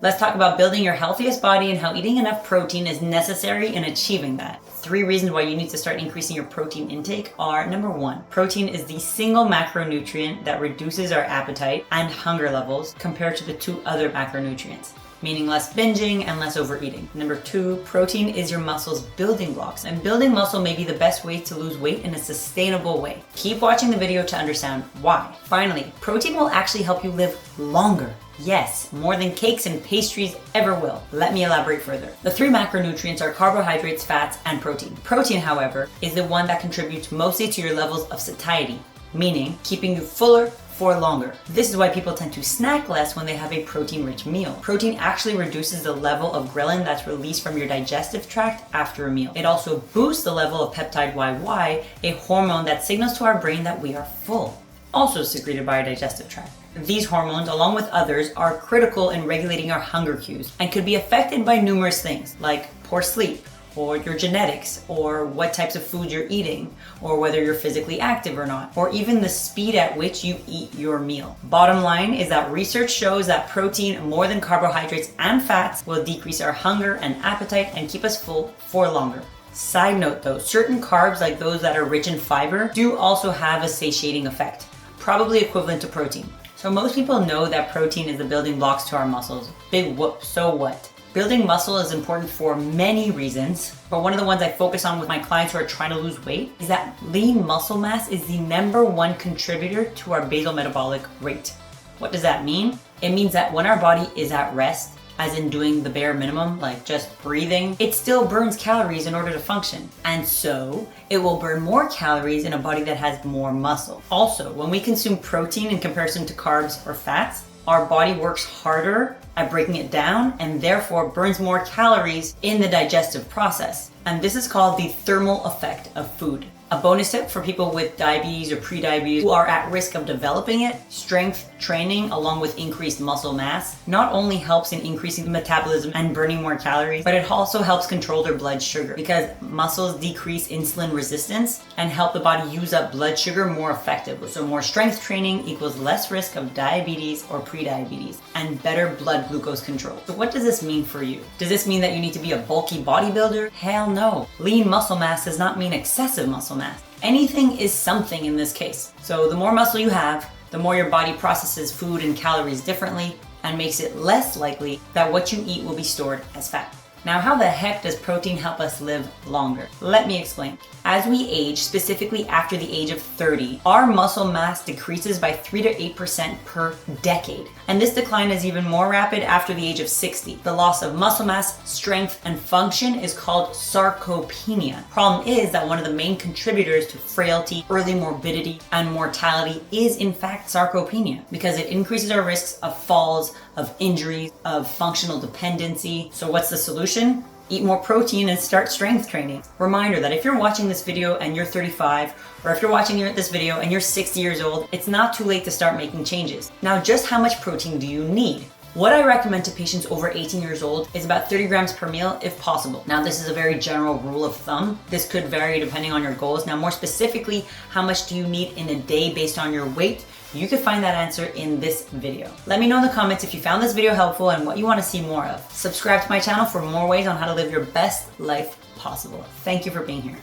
Let's talk about building your healthiest body and how eating enough protein is necessary in achieving that. 3 reasons why you need to start increasing your protein intake are: number 1, protein is the single macronutrient that reduces our appetite and hunger levels compared to the 2 other macronutrients, meaning less binging and less overeating. Number 2, protein is your muscle's building blocks, and building muscle may be the best way to lose weight in a sustainable way. Keep watching the video to understand why. Finally, protein will actually help you live longer. Yes, more than cakes and pastries ever will. Let me elaborate further. The 3 macronutrients are carbohydrates, fats, and protein. Protein, however, is the one that contributes mostly to your levels of satiety, meaning keeping you fuller for longer. This is why people tend to snack less when they have a protein-rich meal. Protein actually reduces the level of ghrelin that's released from your digestive tract after a meal. It also boosts the level of peptide YY, a hormone that signals to our brain that we are full, also secreted by our digestive tract. These hormones, along with others, are critical in regulating our hunger cues and could be affected by numerous things like poor sleep, or your genetics, or what types of food you're eating, or whether you're physically active or not, or even the speed at which you eat your meal. Bottom line is that research shows that protein, more than carbohydrates and fats, will decrease our hunger and appetite and keep us full for longer. Side note though, certain carbs like those that are rich in fiber do also have a satiating effect, probably equivalent to protein. So most people know that protein is the building blocks to our muscles. Big whoop, so what? Building muscle is important for many reasons, but one of the ones I focus on with my clients who are trying to lose weight is that lean muscle mass is the #1 contributor to our basal metabolic rate. What does that mean? It means that when our body is at rest, as in doing the bare minimum, like just breathing, it still burns calories in order to function. And so it will burn more calories in a body that has more muscle. Also, when we consume protein in comparison to carbs or fats, our body works harder at breaking it down and therefore burns more calories in the digestive process. And this is called the thermal effect of food. A bonus tip for people with diabetes or pre-diabetes who are at risk of developing it: strength training along with increased muscle mass not only helps in increasing the metabolism and burning more calories, but it also helps control their blood sugar, because muscles decrease insulin resistance and help the body use up blood sugar more effectively. So more strength training equals less risk of diabetes or pre-diabetes and better blood glucose control. So what does this mean for you? Does this mean that you need to be a bulky bodybuilder? Hell no. Lean muscle mass does not mean excessive muscle mass. Anything is something in this case. So the more muscle you have, the more your body processes food and calories differently and makes it less likely that what you eat will be stored as fat. Now, how the heck does protein help us live longer? Let me explain. As we age, specifically after the age of 30, our muscle mass decreases by 3 to 8% per decade. And this decline is even more rapid after the age of 60. The loss of muscle mass, strength, and function is called sarcopenia. Problem is that one of the main contributors to frailty, early morbidity, and mortality is in fact sarcopenia, because it increases our risks of falls, of injuries, of functional dependency. So what's the solution? Eat more protein and start strength training. Reminder that if you're watching this video and you're 35, or if you're watching this video and you're 60 years old, it's not too late to start making changes. Now, just how much protein do you need? What I recommend to patients over 18 years old is about 30 grams per meal if possible. Now, this is a very general rule of thumb. This could vary depending on your goals. Now, more specifically, how much do you need in a day based on your weight? You can find that answer in this video. Let me know in the comments if you found this video helpful and what you want to see more of. Subscribe to my channel for more ways on how to live your best life possible. Thank you for being here.